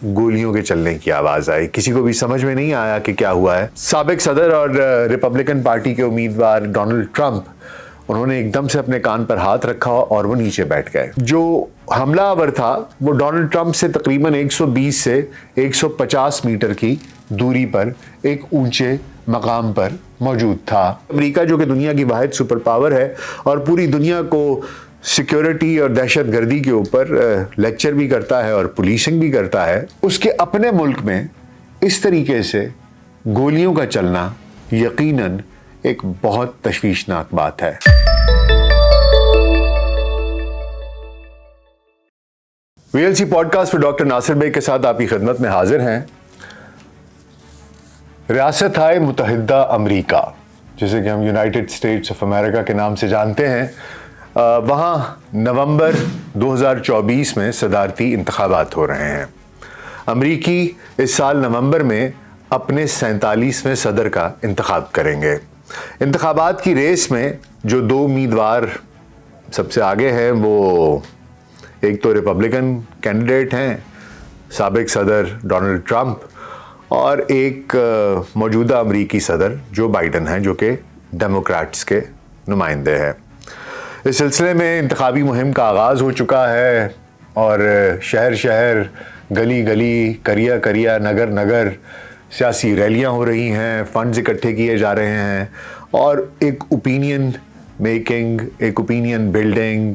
गोलियों के चलने की आवाज आई। किसी को भी समझ में नहीं आया कि क्या हुआ है। साबिक सदर और रिपब्लिकन पार्टी के उम्मीदवार डोनाल्ड ट्रंप, उन्होंने एकदम से अपने कान पर हाथ रखा और वो नीचे बैठ गए। जो हमलावर था वो डोनाल्ड ट्रंप से तकरीबन 120 से 150 मीटर की दूरी पर एक ऊंचे मकाम पर मौजूद था। अमेरिका जो कि दुनिया की वाहिद सुपर पावर है और पूरी दुनिया को सिक्योरिटी और दहशतगर्दी के ऊपर लेक्चर भी करता है और पुलिसिंग भी करता है, उसके अपने मुल्क में इस तरीके से गोलियों का चलना यकीनन एक बहुत तशवीशनाक बात है। वीएलसी पॉडकास्ट पर डॉक्टर नासिर बेग के साथ आपकी खिदमत में हाजिर हैं। रियासत-ए मुत्तहिदा अमेरिका, जिसे कि हम यूनाइटेड स्टेट्स ऑफ अमेरिका के नाम से जानते हैं, वहाँ नवंबर 2024 में सदारती इंतखाबात हो रहे हैं। अमरीकी इस साल नवंबर में अपने 47वें सदर का इंतखाब करेंगे। इंतखाबात की रेस में जो दो उम्मीदवार सबसे आगे हैं, वो एक तो रिपब्लिकन कैंडिडेट हैं साबिक सदर डोनाल्ड ट्रंप, और एक मौजूदा अमरीकी सदर जो बाइडन हैं, जो कि डेमोक्रेट्स के नुमाइंदे हैं। इस सिलसिले में इंतखाबी मुहिम का आगाज़ हो चुका है और शहर शहर, गली गली, करिया करिया, नगर नगर सियासी रैलियां हो रही हैं, फंड्स इकट्ठे किए जा रहे हैं और एक ओपिनियन मेकिंग, एक ओपिनियन बिल्डिंग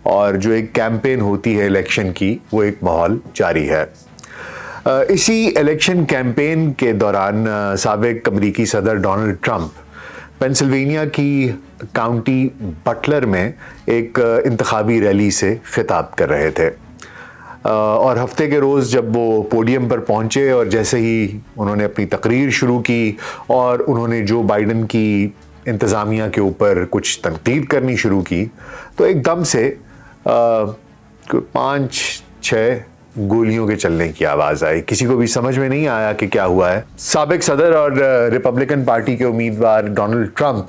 और जो एक कैंपेन होती है इलेक्शन की, वो एक माहौल जारी है। इसी इलेक्शन कैंपेन के दौरान साबिक अमरीकी सदर डोनाल्ड ट्रंप पेंसिल्वेनिया की काउंटी बटलर में एक इंतखाबी रैली से खिताब कर रहे थे और हफ्ते के रोज़ जब वो पोडियम पर पहुंचे और जैसे ही उन्होंने अपनी तकरीर शुरू की और उन्होंने जो बाइडन की इंतज़ामिया के ऊपर कुछ तनकीद करनी शुरू की, तो एकदम से 5-6 गोलियों के चलने की आवाज़ आई। किसी को भी समझ में नहीं आया कि क्या हुआ है। साबिक सदर और रिपब्लिकन पार्टी के उम्मीदवार डोनाल्ड ट्रंप,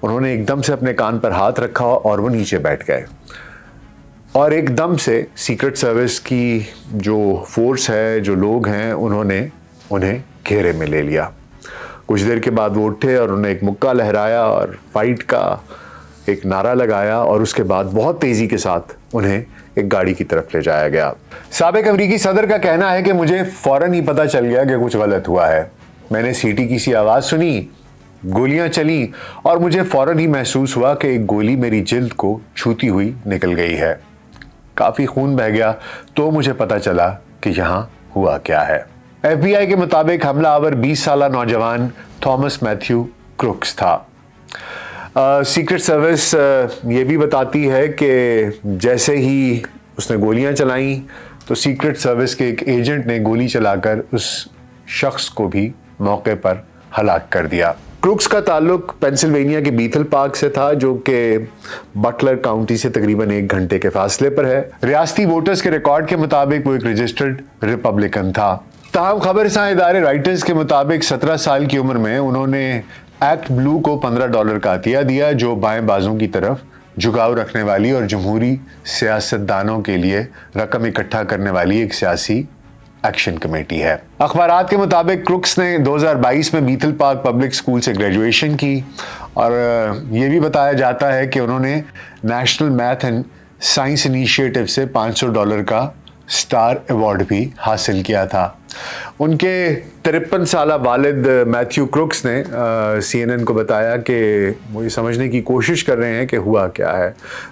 उन्होंने एकदम से अपने कान पर हाथ रखा और वो नीचे बैठ गए और एकदम से सीक्रेट सर्विस की जो फोर्स है, जो लोग हैं, उन्होंने उन्हें घेरे में ले लिया। कुछ देर के बाद वो उठे और उन्होंने एक मुक्का लहराया और फाइट का एक नारा लगाया और उसके बाद बहुत तेज़ी के साथ उन्हें एक गाड़ी की तरफ ले जाया गया। साबिक अमरीकी सदर का कहना है कि मुझे फौरन ही पता चल गया कि कुछ गलत हुआ है। मैंने सीटी की सी आवाज़ सुनी, गोलियां चली और मुझे फौरन ही महसूस हुआ कि एक गोली मेरी जिल्द को छूती हुई निकल गई है। काफ़ी खून बह गया तो मुझे पता चला कि यहाँ हुआ क्या है। FBI के मुताबिक हमलावर 20 साला नौजवान थॉमस मैथ्यू क्रुक्स था। सीक्रेट सर्विस ये भी बताती है कि जैसे ही उसने गोलियां चलाई तो सीक्रेट सर्विस के एक एजेंट ने गोली चलाकर उस शख्स को भी मौके पर हलाक कर दिया। क्रुक्स का ताल्लुक पेंसिल्वेनिया के बीथल पार्क से था, जो कि बटलर काउंटी से तकरीबन 1 घंटे के फासले पर है। रियासती वोटर्स के रिकॉर्ड के मुताबिक वो एक रजिस्टर्ड रिपब्लिकन था। ताहम खबरसां इदारे राइटर्स के मुताबिक 17 साल की उम्र में उन्होंने एक्ट ब्लू को $15 का अतिया दिया, जो बाएं बाजों की तरफ झुकाव रखने वाली और जमहूरी सियासतदानों के लिए रकम इकट्ठा करने वाली एक सियासी एक्शन कमेटी है। अखबारात के मुताबिक क्रुक्स ने 2022 में बीथल पार्क पब्लिक स्कूल से ग्रेजुएशन की और ये भी बताया जाता है कि उन्होंने national math and science initiative से $500 का स्टार अवार्ड भी हासिल किया था। उनके 53 साला वालिद मैथ्यू क्रुक्स ने CNN को बताया कि वो ये समझने की कोशिश कर रहे हैं कि हुआ क्या है।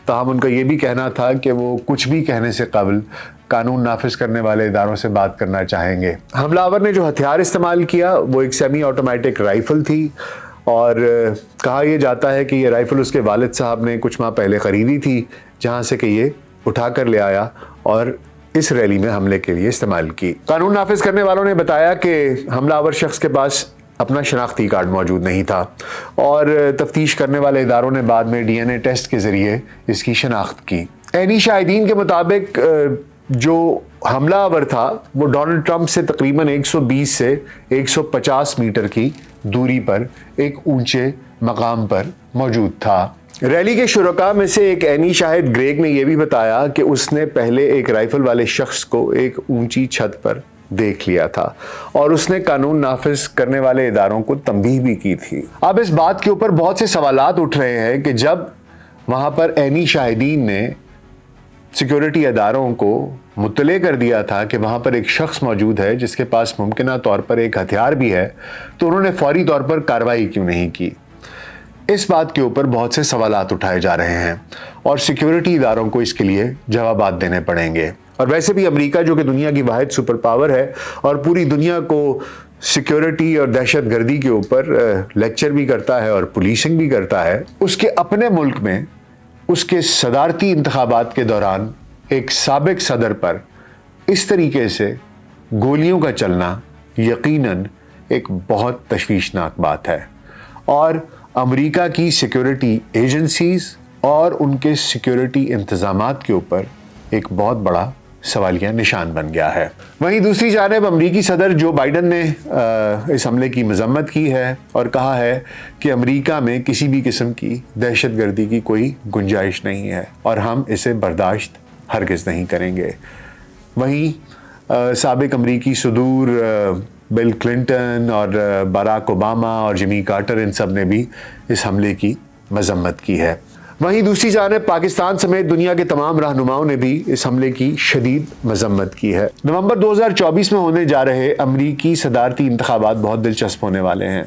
ताहम उनका ये भी कहना था कि वो कुछ भी कहने से कबल कानून नाफिज करने वाले इदारों से बात करना चाहेंगे। हमलावर ने जो हथियार इस्तेमाल किया वो एक सेमी ऑटोमेटिक राइफ़ल थी और कहा यह जाता है कि ये राइफ़ल उसके वालिद साहब ने कुछ माह पहले ख़रीदी थी, जहाँ से कि ये उठा कर ले आया और इस रैली में हमले के लिए इस्तेमाल की। कानून नाफिज करने वालों ने बताया कि हमलावर शख्स के पास अपना शनाख्ती कार्ड मौजूद नहीं था और तफ्तीश करने वाले इदारों ने बाद में DNA टेस्ट के ज़रिए इसकी शनाख्त की। ऐनी शाहिदीन के मुताबिक जो हमलावर था वो डोनाल्ड ट्रंप से तकरीबन 120 से 150 मीटर की दूरी पर एक ऊंचे मकाम पर मौजूद था। रैली के शुरका में से एक ऐनी शाहिद ग्रेग ने यह भी बताया कि उसने पहले एक राइफल वाले शख्स को एक ऊंची छत पर دیکھ لیا تھا اور اس نے قانون نافذ کرنے والے اداروں کو تنبیہ بھی کی تھی۔ اب اس بات کے اوپر بہت سے سوالات اٹھ رہے ہیں کہ جب وہاں پر عینی شاہدین نے سیکیورٹی اداروں کو مطلع کر دیا تھا کہ وہاں پر ایک شخص موجود ہے جس کے پاس ممکنہ طور پر ایک ہتھیار بھی ہے، تو انہوں نے فوری طور پر کارروائی کیوں نہیں کی؟ اس بات کے اوپر بہت سے سوالات اٹھائے جا رہے ہیں اور سیکیورٹی اداروں کو اس کے لیے جوابات دینے پڑیں گے۔ اور ویسے بھی امریکہ جو کہ دنیا کی واحد سپر پاور ہے اور پوری دنیا کو سیکیورٹی اور دہشت گردی کے اوپر لیکچر بھی کرتا ہے اور پولیسنگ بھی کرتا ہے، اس کے اپنے ملک میں اس کے صدارتی انتخابات کے دوران ایک سابق صدر پر اس طریقے سے گولیوں کا چلنا یقیناً ایک بہت تشویشناک بات ہے، اور امریکہ کی سیکیورٹی ایجنسیز اور ان کے سیکیورٹی انتظامات کے اوپر ایک بہت بڑا سوالیہ نشان بن گیا ہے۔ وہیں دوسری جانب امریکی صدر جو بائیڈن نے اس حملے کی مذمت کی ہے اور کہا ہے کہ امریکہ میں کسی بھی قسم کی دہشت گردی کی کوئی گنجائش نہیں ہے اور ہم اسے برداشت ہرگز نہیں کریں گے۔ وہیں سابق امریکی صدور بل کلنٹن اور باراک اوباما اور جمی کارٹر ان سب نے بھی اس حملے کی مذمت کی ہے۔ وہیں دوسری جانب پاکستان سمیت دنیا کے تمام رہنماؤں نے بھی اس حملے کی شدید مذمت کی ہے۔ نومبر 2024 میں ہونے جا رہے امریکی صدارتی انتخابات بہت دلچسپ ہونے والے ہیں۔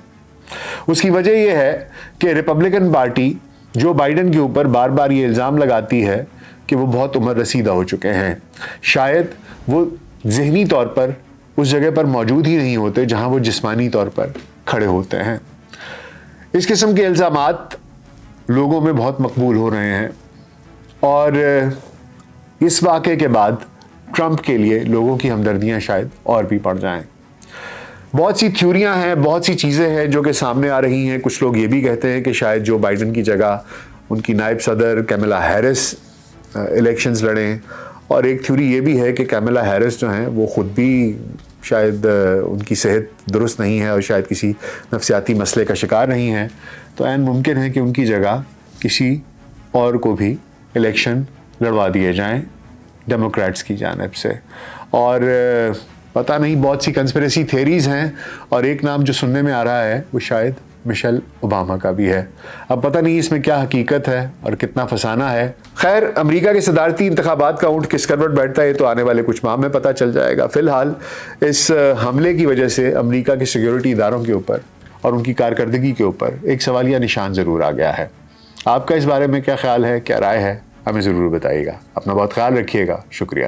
اس کی وجہ یہ ہے کہ ریپبلکن پارٹی جو بائیڈن کے اوپر بار بار یہ الزام لگاتی ہے کہ وہ بہت عمر رسیدہ ہو چکے ہیں، شاید وہ ذہنی طور پر اس جگہ پر موجود ہی نہیں ہوتے جہاں وہ جسمانی طور پر کھڑے ہوتے ہیں۔ اس قسم کے الزامات لوگوں میں بہت مقبول ہو رہے ہیں اور اس واقعے کے بعد ٹرمپ کے لیے لوگوں کی ہمدردیاں شاید اور بھی بڑھ جائیں۔ بہت سی تھیوریاں ہیں، بہت سی چیزیں ہیں جو کہ سامنے آ رہی ہیں۔ کچھ لوگ یہ بھی کہتے ہیں کہ شاید جو بائیڈن کی جگہ ان کی نائب صدر کیملا ہیرس الیکشنز لڑیں، اور ایک تھیوری یہ بھی ہے کہ کیملا ہیرس جو ہیں وہ خود بھی شاید ان کی صحت درست نہیں ہے اور شاید کسی نفسیاتی مسئلے کا شکار نہیں ہے، تو عین ممکن ہے کہ ان کی جگہ کسی اور کو بھی الیکشن لڑوا دیے جائیں ڈیموکریٹس کی جانب سے۔ اور پتہ نہیں، بہت سی کنسپریسی تھیریز ہیں، اور ایک نام جو سننے میں آ رہا ہے وہ شاید مشیل اوباما کا بھی ہے۔ اب پتہ نہیں اس میں کیا حقیقت ہے اور کتنا فسانہ ہے۔ خیر، امریکہ کے صدارتی انتخابات کا اونٹ کس کروٹ بیٹھتا ہے یہ تو آنے والے کچھ ماہ میں پتہ چل جائے گا۔ فی الحال اس حملے کی وجہ سے امریکہ کے سیکیورٹی اداروں کے اوپر اور ان کی کارکردگی کے اوپر ایک سوالیہ نشان ضرور آ گیا ہے۔ آپ کا اس بارے میں کیا خیال ہے، کیا رائے ہے، ہمیں ضرور بتائیے گا۔ اپنا بہت خیال رکھیے گا۔ شکریہ۔